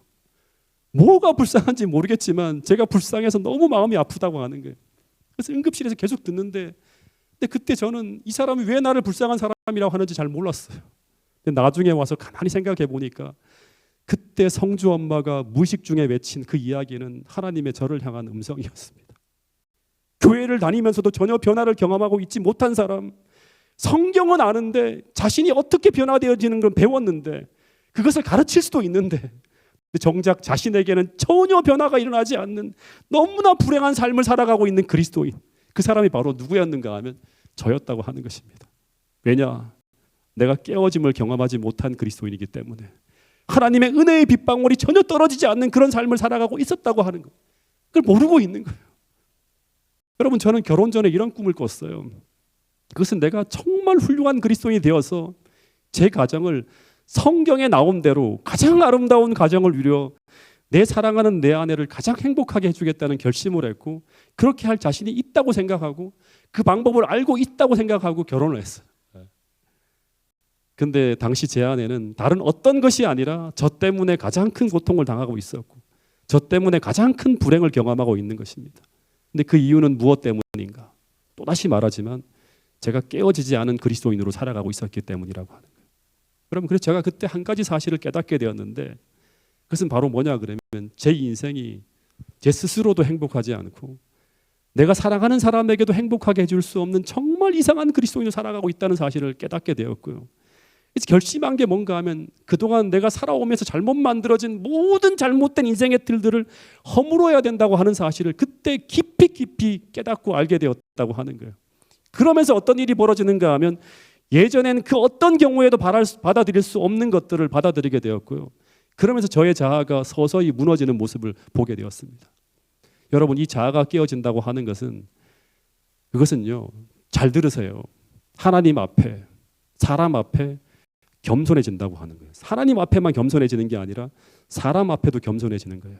뭐가 불쌍한지 모르겠지만 제가 불쌍해서 너무 마음이 아프다고 하는 거예요. 그래서 응급실에서 계속 듣는데, 근데 그때 저는 이 사람이 왜 나를 불쌍한 사람이라고 하는지 잘 몰랐어요. 근데 나중에 와서 가만히 생각해 보니까 그때 성주 엄마가 무의식 중에 외친 그 이야기는 하나님의 저를 향한 음성이었습니다. 교회를 다니면서도 전혀 변화를 경험하고 있지 못한 사람, 성경은 아는데 자신이 어떻게 변화되어지는 걸 배웠는데 그것을 가르칠 수도 있는데 정작 자신에게는 전혀 변화가 일어나지 않는 너무나 불행한 삶을 살아가고 있는 그리스도인, 그 사람이 바로 누구였는가 하면 저였다고 하는 것입니다. 왜냐? 내가 깨어짐을 경험하지 못한 그리스도인이기 때문에 하나님의 은혜의 빗방울이 전혀 떨어지지 않는 그런 삶을 살아가고 있었다고 하는 것, 그걸 모르고 있는 거예요. 여러분, 저는 결혼 전에 이런 꿈을 꿨어요. 그것은 내가 정말 훌륭한 그리스도인이 되어서 제 가정을 성경에 나온 대로 가장 아름다운 가정을 이루어 내 사랑하는 내 아내를 가장 행복하게 해주겠다는 결심을 했고, 그렇게 할 자신이 있다고 생각하고 그 방법을 알고 있다고 생각하고 결혼을 했어요. 근데 당시 제 아내는 다른 어떤 것이 아니라 저 때문에 가장 큰 고통을 당하고 있었고 저 때문에 가장 큰 불행을 경험하고 있는 것입니다. 근데 그 이유는 무엇 때문인가? 또다시 말하지만 제가 깨어지지 않은 그리스도인으로 살아가고 있었기 때문이라고 하는 거예요. 여러분, 그래서 제가 그때 한 가지 사실을 깨닫게 되었는데, 그것은 바로 뭐냐 그러면 제 인생이 제 스스로도 행복하지 않고 내가 사랑하는 사람에게도 행복하게 해줄 수 없는 정말 이상한 그리스도인으로 살아가고 있다는 사실을 깨닫게 되었고요. 그래서 결심한 게 뭔가 하면 그동안 내가 살아오면서 잘못 만들어진 모든 잘못된 인생의 틀들을 허물어야 된다고 하는 사실을 그때 깊이 깨닫고 알게 되었다고 하는 거예요. 그러면서 어떤 일이 벌어지는가 하면 예전엔 그 어떤 경우에도 받아들일 수 없는 것들을 받아들이게 되었고요. 그러면서 저의 자아가 서서히 무너지는 모습을 보게 되었습니다. 여러분, 이 자아가 깨어진다고 하는 것은, 그것은요, 잘 들으세요. 하나님 앞에, 사람 앞에 겸손해진다고 하는 거예요. 하나님 앞에만 겸손해지는 게 아니라 사람 앞에도 겸손해지는 거예요.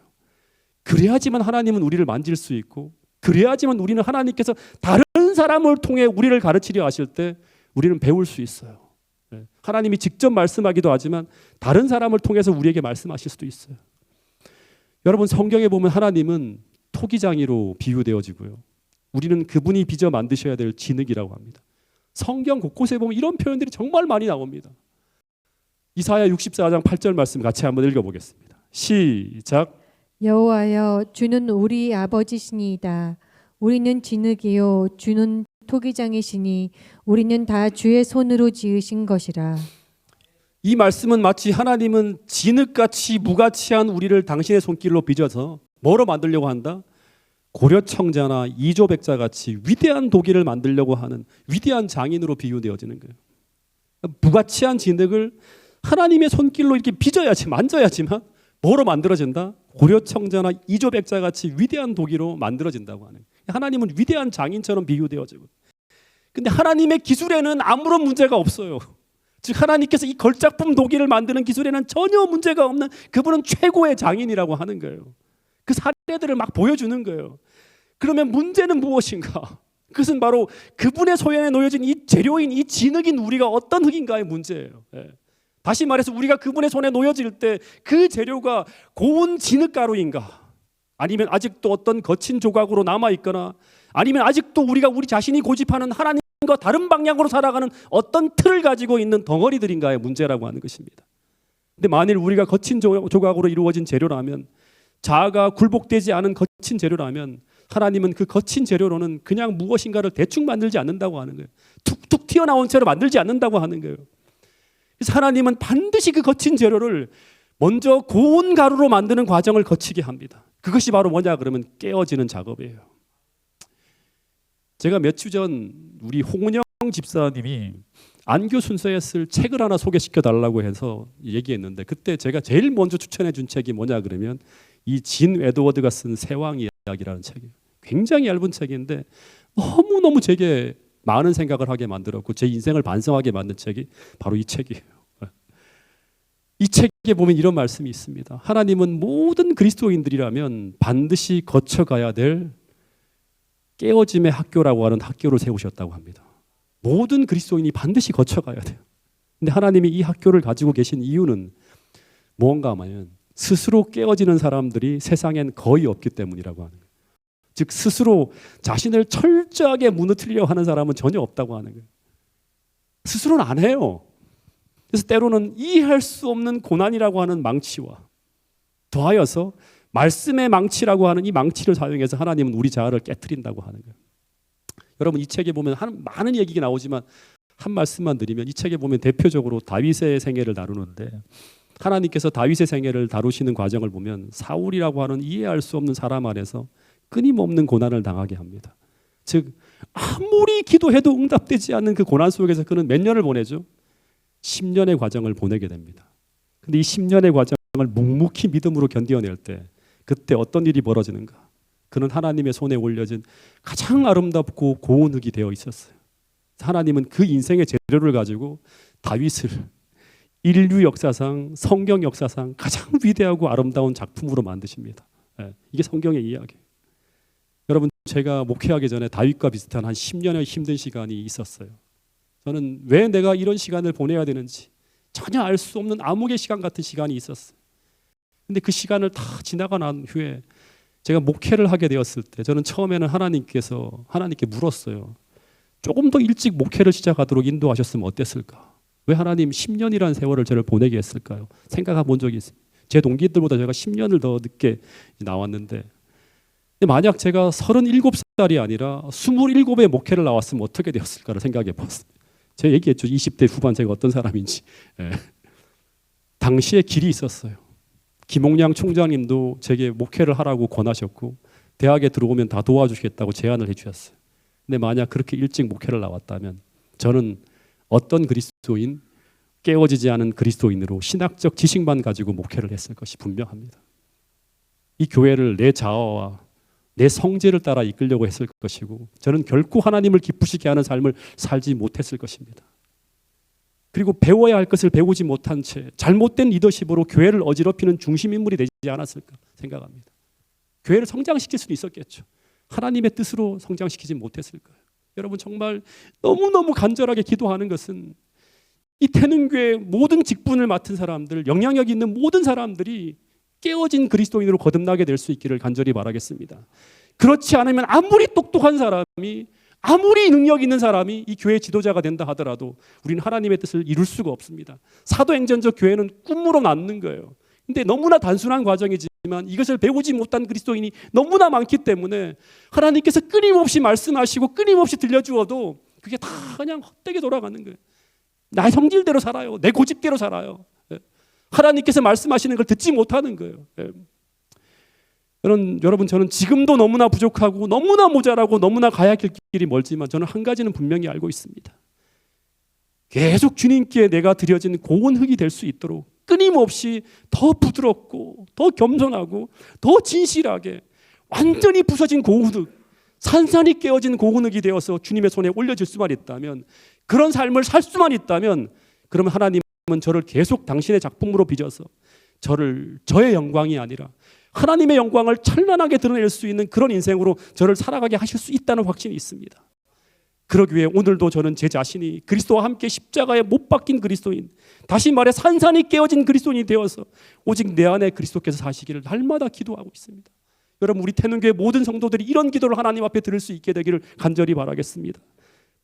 그래야지만 하나님은 우리를 만질 수 있고, 그래야지만 우리는 하나님께서 다른 사람을 통해 우리를 가르치려 하실 때 우리는 배울 수 있어요. 하나님이 직접 말씀하기도 하지만 다른 사람을 통해서 우리에게 말씀하실 수도 있어요. 여러분, 성경에 보면 하나님은 토기장이로 비유되어지고요. 우리는 그분이 빚어 만드셔야 될 진흙이라고 합니다. 성경 곳곳에 보면 이런 표현들이 정말 많이 나옵니다. 이사야 64장 8절 말씀 같이 한번 읽어보겠습니다. 시작. 여호와여, 주는 우리 아버지시니이다. 우리는 진흙이요 주는 토기장이시니 우리는 다 주의 손으로 지으신 것이라. 이 말씀은 마치 하나님은 진흙같이 무가치한 우리를 당신의 손길로 빚어서 뭐로 만들려고 한다? 고려청자나 이조백자 같이 위대한 도기를 만들려고 하는 위대한 장인으로 비유되어지는 거예요. 무가치한 진흙을 하나님의 손길로 이렇게 빚어야지, 만져야지만 뭐로 만들어진다? 고려청자나 이조백자 같이 위대한 도기로 만들어진다고 하는 거예요. 하나님은 위대한 장인처럼 비유되어지고, 근데 하나님의 기술에는 아무런 문제가 없어요. 즉 하나님께서 이 걸작품 도기를 만드는 기술에는 전혀 문제가 없는 그분은 최고의 장인이라고 하는 거예요. 그 사례들을 막 보여주는 거예요. 그러면 문제는 무엇인가? 그것은 바로 그분의 소연에 놓여진 이 재료인, 이 진흙인 우리가 어떤 흙인가의 문제예요. 다시 말해서 우리가 그분의 손에 놓여질 때 그 재료가 고운 진흙가루인가? 아니면 아직도 어떤 거친 조각으로 남아있거나, 아니면 아직도 우리 자신이 고집하는 하나님의 하나님과 다른 방향으로 살아가는 어떤 틀을 가지고 있는 덩어리들인가의 문제라고 하는 것입니다. 근데 만일 우리가 거친 조각으로 이루어진 재료라면, 자아가 굴복되지 않은 거친 재료라면, 하나님은 그 거친 재료로는 그냥 무엇인가를 대충 만들지 않는다고 하는 거예요. 툭툭 튀어나온 채로 만들지 않는다고 하는 거예요. 그래서 하나님은 반드시 그 거친 재료를 먼저 고운 가루로 만드는 과정을 거치게 합니다. 그것이 바로 뭐냐 그러면 깨어지는 작업이에요. 제가 몇 주 전 우리 홍은영 집사님이 안교 순서에 쓸 책을 하나 소개시켜 달라고 해서 얘기했는데, 그때 제가 제일 먼저 추천해 준 책이 뭐냐 그러면 이 진 에드워드가 쓴 세왕 이야기라는 책이에요. 굉장히 얇은 책인데 너무너무 제게 많은 생각을 하게 만들었고 제 인생을 반성하게 만든 책이 바로 이 책이에요. 이 책에 보면 이런 말씀이 있습니다. 하나님은 모든 그리스도인들이라면 반드시 거쳐가야 될 깨어짐의 학교라고 하는 학교를 세우셨다고 합니다. 모든 그리스도인이 반드시 거쳐가야 돼요. 근데 하나님이 이 학교를 가지고 계신 이유는 뭔가 하면 스스로 깨어지는 사람들이 세상엔 거의 없기 때문이라고 하는 거예요. 즉 스스로 자신을 철저하게 무너뜨리려 하는 사람은 전혀 없다고 하는 거예요. 스스로는 안 해요. 그래서 때로는 이해할 수 없는 고난이라고 하는 망치와 더하여서 말씀의 망치라고 하는 이 망치를 사용해서 하나님은 우리 자아를 깨트린다고 하는 거예요. 여러분 이 책에 보면 많은 얘기가 나오지만 한 말씀만 드리면, 이 책에 보면 대표적으로 다윗의 생애를 다루는데, 하나님께서 다윗의 생애를 다루시는 과정을 보면 사울이라고 하는 이해할 수 없는 사람 안에서 끊임없는 고난을 당하게 합니다. 즉 아무리 기도해도 응답되지 않는 그 고난 속에서 그는 몇 년을 보내죠? 10년의 과정을 보내게 됩니다. 근데 이 10년의 과정을 묵묵히 믿음으로 견뎌낼 때 그때 어떤 일이 벌어지는가? 그는 하나님의 손에 올려진 가장 아름답고 고운 흙이 되어 있었어요. 하나님은 그 인생의 재료를 가지고 다윗을 인류 역사상, 성경 역사상 가장 위대하고 아름다운 작품으로 만드십니다. 이게 성경의 이야기예요. 여러분 제가 목회하기 전에 다윗과 비슷한 한 10년의 힘든 시간이 있었어요. 저는 왜 내가 이런 시간을 보내야 되는지 전혀 알 수 없는 암흑의 시간 같은 시간이 있었어요. 근데 그 시간을 다 지나가 난 후에 제가 목회를 하게 되었을 때 저는 처음에는 하나님께 물었어요. 조금 더 일찍 목회를 시작하도록 인도하셨으면 어땠을까? 왜 하나님 10년이라는 세월을 저를 보내게 했을까요? 생각해 본 적이 있어요. 제 동기들보다 제가 10년을 더 늦게 나왔는데, 만약 제가 37살이 아니라 27의 목회를 나왔으면 어떻게 되었을까를 생각해 봤어요. 제가 얘기했죠. 20대 후반 제가 어떤 사람인지. 당시에 길이 있었어요. 김홍량 총장님도 제게 목회를 하라고 권하셨고 대학에 들어오면 다 도와주시겠다고 제안을 해주셨어요. 근데 만약 그렇게 일찍 목회를 나왔다면 저는 어떤 그리스도인, 깨어지지 않은 그리스도인으로 신학적 지식만 가지고 목회를 했을 것이 분명합니다. 이 교회를 내 자아와 내 성질을 따라 이끌려고 했을 것이고 저는 결코 하나님을 기쁘시게 하는 삶을 살지 못했을 것입니다. 그리고 배워야 할 것을 배우지 못한 채 잘못된 리더십으로 교회를 어지럽히는 중심인물이 되지 않았을까 생각합니다. 교회를 성장시킬 수는 있었겠죠. 하나님의 뜻으로 성장시키지 못했을 거예요. 여러분 정말 너무너무 간절하게 기도하는 것은 이 태능교회 모든 직분을 맡은 사람들, 영향력 있는 모든 사람들이 깨어진 그리스도인으로 거듭나게 될 수 있기를 간절히 바라겠습니다. 그렇지 않으면 아무리 똑똑한 사람이, 아무리 능력 있는 사람이 이 교회 지도자가 된다 하더라도 우리는 하나님의 뜻을 이룰 수가 없습니다. 사도행전적 교회는 꿈으로 낳는 거예요. 근데 너무나 단순한 과정이지만 이것을 배우지 못한 그리스도인이 너무나 많기 때문에 하나님께서 끊임없이 말씀하시고 끊임없이 들려주어도 그게 다 그냥 헛되게 돌아가는 거예요. 나의 성질대로 살아요. 내 고집대로 살아요. 하나님께서 말씀하시는 걸 듣지 못하는 거예요. 여러분 저는 지금도 너무나 부족하고 너무나 모자라고 너무나 가야 할 길이 멀지만 저는 한 가지는 분명히 알고 있습니다. 계속 주님께 내가 드려진 고운 흙이 될 수 있도록 끊임없이 더 부드럽고 더 겸손하고 더 진실하게 완전히 부서진 고운 흙, 산산이 깨어진 고운 흙이 되어서 주님의 손에 올려질 수만 있다면, 그런 삶을 살 수만 있다면, 그러면 하나님은 저를 계속 당신의 작품으로 빚어서 저의 영광이 아니라 하나님의 영광을 찬란하게 드러낼 수 있는 그런 인생으로 저를 살아가게 하실 수 있다는 확신이 있습니다. 그러기 위해 오늘도 저는 제 자신이 그리스도와 함께 십자가에 못 박힌 그리스도인, 다시 말해 산산이 깨어진 그리스도인이 되어서 오직 내 안에 그리스도께서 사시기를 날마다 기도하고 있습니다. 여러분 우리 태능교회 모든 성도들이 이런 기도를 하나님 앞에 드릴 수 있게 되기를 간절히 바라겠습니다.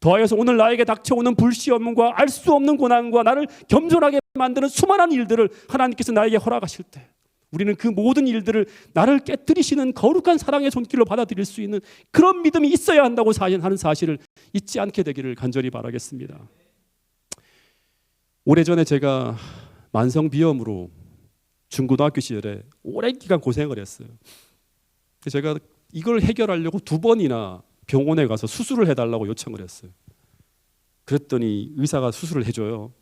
더하여서 오늘 나에게 닥쳐오는 불시험과 알 수 없는 고난과 나를 겸손하게 만드는 수많은 일들을 하나님께서 나에게 허락하실 때 우리는 그 모든 일들을 나를 깨뜨리시는 거룩한 사랑의 손길로 받아들일 수 있는 그런 믿음이 있어야 한다고 하는 사실을 잊지 않게 되기를 간절히 바라겠습니다. 오래전에 제가 만성비염으로 중고등학교 시절에 오랜 기간 고생을 했어요. 제가 이걸 해결하려고 2번이나 병원에 가서 수술을 해달라고 요청을 했어요. 그랬더니 의사가 수술을 해줘요.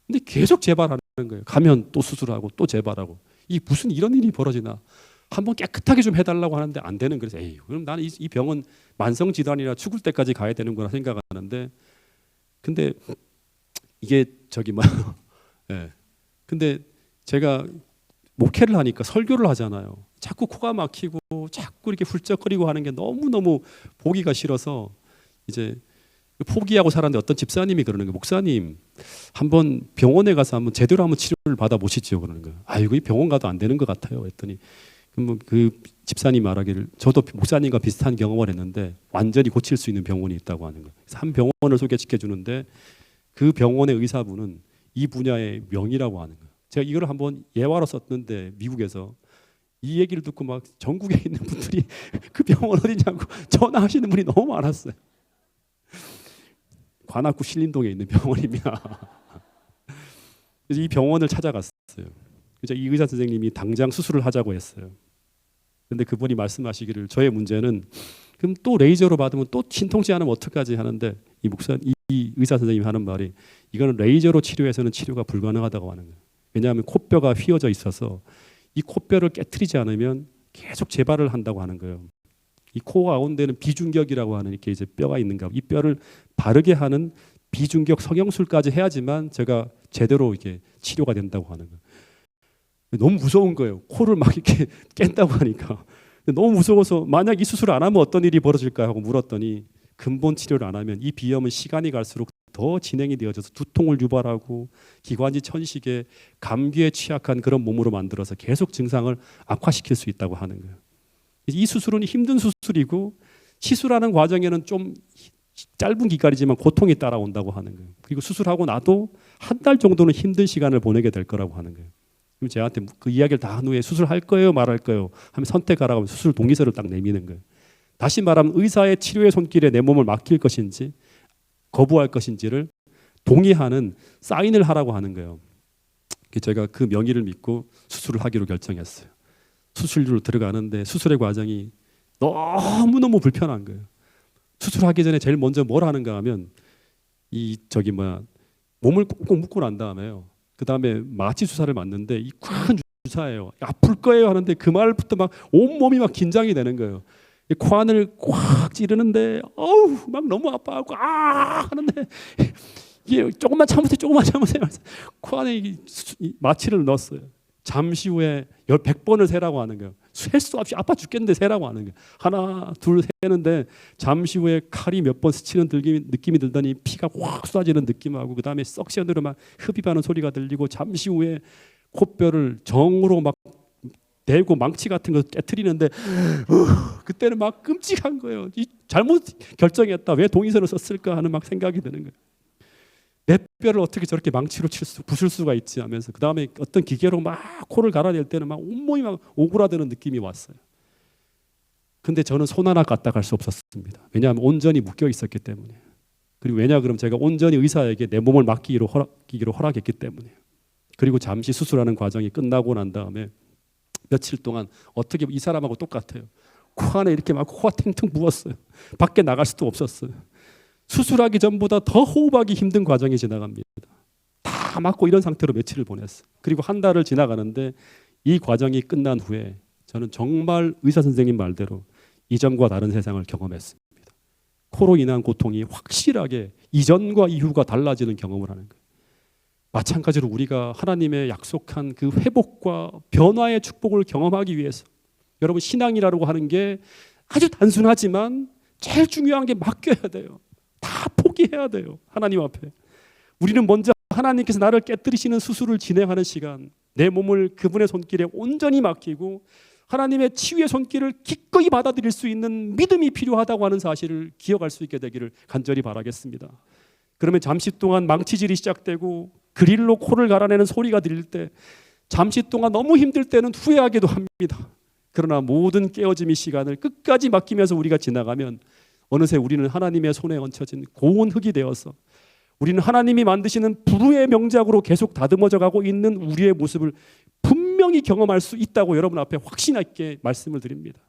근데 계속 재발하는 거예요. 가면 또 수술하고 또 재발하고. 이 무슨 이런 일이 벌어지나. 한번 깨끗하게 좀 해달라고 하는데 안 되는. 그래서 에이, 그럼 나는 이 병은 만성 질환이라 죽을 때까지 가야 되는구나 생각하는데, 근데 이게 예. 근데 제가 목회를 하니까 설교를 하잖아요. 자꾸 코가 막히고 자꾸 이렇게 훌쩍거리고 하는 게 너무너무 보기가 싫어서 이제 포기하고 살았는데 어떤 집사님이 그러는 거예요. 목사님, 한번 병원에 가서 한번 제대로 한번 치료를 받아보시죠. 그러는 거예요. 아이고, 이 병원 가도 안 되는 것 같아요. 했더니 그 집사님 말하기를 저도 목사님과 비슷한 경험을 했는데 완전히 고칠 수 있는 병원이 있다고 하는 거예요. 그래서 한 병원을 소개시켜 주는데 그 병원의 의사분은 이 분야의 명이라고 하는 거예요. 제가 이걸 한번 예화로 썼는데 미국에서 이 얘기를 듣고 막 전국에 있는 분들이 그 병원 어디냐고 전화하시는 분이 너무 많았어요. 관악구 신림동에 있는 병원입니다. 그래서 이 병원을 찾아갔어요. 그래서 이 의사 선생님이 당장 수술을 하자고 했어요. 그런데 그분이 말씀하시기를 저의 문제는 그럼 또 레이저로 받으면 또 신통치 않으면 어떡하지 하는데 이 의사 선생님이 하는 말이 이거는 레이저로 치료해서는 치료가 불가능하다고 하는 거예요. 왜냐하면 코뼈가 휘어져 있어서 이 코뼈를 깨트리지 않으면 계속 재발을 한다고 하는 거예요. 이 코 가운데는 비중격이라고 하는 이렇게 이제 뼈가 있는가. 이 뼈를 바르게 하는 비중격 성형술까지 해야지만 제가 제대로 이게 치료가 된다고 하는 거예요. 너무 무서운 거예요. 코를 막 이렇게 깬다고 하니까. 너무 무서워서 만약 이 수술을 안 하면 어떤 일이 벌어질까 하고 물었더니 근본 치료를 안 하면 이 비염은 시간이 갈수록 더 진행이 되어져서 두통을 유발하고 기관지 천식에 감기에 취약한 그런 몸으로 만들어서 계속 증상을 악화시킬 수 있다고 하는 거예요. 이 수술은 힘든 수술이고 시술하는 과정에는 좀 짧은 기간이지만 고통이 따라온다고 하는 거예요. 그리고 수술하고 나도 한 달 정도는 힘든 시간을 보내게 될 거라고 하는 거예요. 그럼 제한테 그 이야기를 다 한 후에 수술할 거예요, 말할 거예요 하면 선택하라고 하면 수술 동의서를 딱 내미는 거예요. 다시 말하면 의사의 치료의 손길에 내 몸을 맡길 것인지 거부할 것인지를 동의하는 사인을 하라고 하는 거예요. 제가 그 명의를 믿고 수술을 하기로 결정했어요. 수술실로 들어가는데 수술의 과정이 너무너무 불편한 거예요. 수술하기 전에 제일 먼저 뭘 하는가 하면 몸을 꾹꾹 묶고 난 다음에요. 그 다음에 마취 주사를 맞는데 이 큰 주사예요. 아플 거예요 하는데 그 말부터 막 온몸이 막 긴장이 되는 거예요. 코 안을 꽉 찌르는데 어우 막 너무 아파하고 하는데 이게 조금만 참으세요. 코 안에 이 마취를 넣었어요. 잠시 후에 100번을 세라고 하는 거예요. 셀 수 없이 아파 죽겠는데 세라고 하는 거예요. 하나 둘 세는데 잠시 후에 칼이 몇 번 스치는 느낌이 들더니 피가 확 쏟아지는 느낌하고 그 다음에 석션으로 막 흡입하는 소리가 들리고 잠시 후에 코뼈를 정으로 막 대고 망치 같은 거 깨트리는데 그때는 막 끔찍한 거예요. 잘못 결정했다. 왜 동의서를 썼을까 하는 막 생각이 드는 거예요. 내 뼈를 어떻게 저렇게 망치로 부술 수가 있지 하면서 그 다음에 어떤 기계로 막 코를 갈아낼 때는 막 온몸이 막 오그라드는 느낌이 왔어요. 근데 저는 손 하나 갖다 갈 수 없었습니다. 왜냐하면 온전히 묶여 있었기 때문에. 그리고 그럼 제가 온전히 의사에게 내 몸을 맡기기로 허락했기 때문에. 그리고 잠시 수술하는 과정이 끝나고 난 다음에 며칠 동안 어떻게 이 사람하고 똑같아요. 코 안에 이렇게 막 코가 탱탱 부었어요. 밖에 나갈 수도 없었어요. 수술하기 전보다 더 호흡하기 힘든 과정이 지나갑니다. 다 맞고 이런 상태로 며칠을 보냈어요. 그리고 한 달을 지나가는데 이 과정이 끝난 후에 저는 정말 의사 선생님 말대로 이전과 다른 세상을 경험했습니다. 코로 인한 고통이 확실하게 이전과 이후가 달라지는 경험을 하는 거예요. 마찬가지로 우리가 하나님의 약속한 그 회복과 변화의 축복을 경험하기 위해서 여러분 신앙이라고 하는 게 아주 단순하지만 제일 중요한 게 맡겨야 돼요. 다 포기해야 돼요. 하나님 앞에. 우리는 먼저 하나님께서 나를 깨뜨리시는 수술을 진행하는 시간 내 몸을 그분의 손길에 온전히 맡기고 하나님의 치유의 손길을 기꺼이 받아들일 수 있는 믿음이 필요하다고 하는 사실을 기억할 수 있게 되기를 간절히 바라겠습니다. 그러면 잠시 동안 망치질이 시작되고 그릴로 코를 갈아내는 소리가 들릴 때 잠시 동안 너무 힘들 때는 후회하기도 합니다. 그러나 모든 깨어짐의 시간을 끝까지 맡기면서 우리가 지나가면 어느새 우리는 하나님의 손에 얹혀진 고운 흙이 되어서 우리는 하나님이 만드시는 불후의 명작으로 계속 다듬어져 가고 있는 우리의 모습을 분명히 경험할 수 있다고 여러분 앞에 확신 있게 말씀을 드립니다.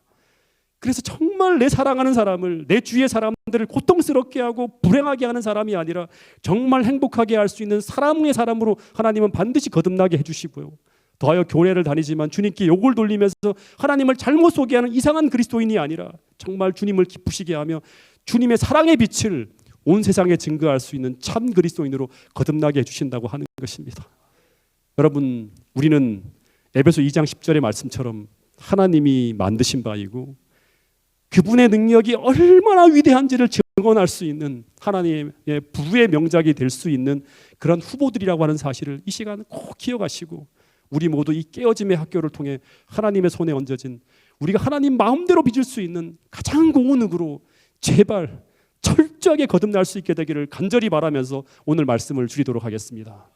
그래서 정말 내 사랑하는 사람을, 내 주위의 사람들을 고통스럽게 하고 불행하게 하는 사람이 아니라 정말 행복하게 할 수 있는 사람의 사람으로 하나님은 반드시 거듭나게 해주시고요. 더하여 교회를 다니지만 주님께 욕을 돌리면서 하나님을 잘못 소개하는 이상한 그리스도인이 아니라 정말 주님을 기쁘시게 하며 주님의 사랑의 빛을 온 세상에 증거할 수 있는 참 그리스도인으로 거듭나게 해주신다고 하는 것입니다. 여러분, 우리는 에베소 2장 10절의 말씀처럼 하나님이 만드신 바이고 그분의 능력이 얼마나 위대한지를 증언할 수 있는 하나님의 부의 명작이 될 수 있는 그런 후보들이라고 하는 사실을 이 시간 꼭 기억하시고 우리 모두 이 깨어짐의 학교를 통해 하나님의 손에 얹어진 우리가 하나님 마음대로 빚을 수 있는 가장 고운 흙으로 제발 철저하게 거듭날 수 있게 되기를 간절히 바라면서 오늘 말씀을 줄이도록 하겠습니다.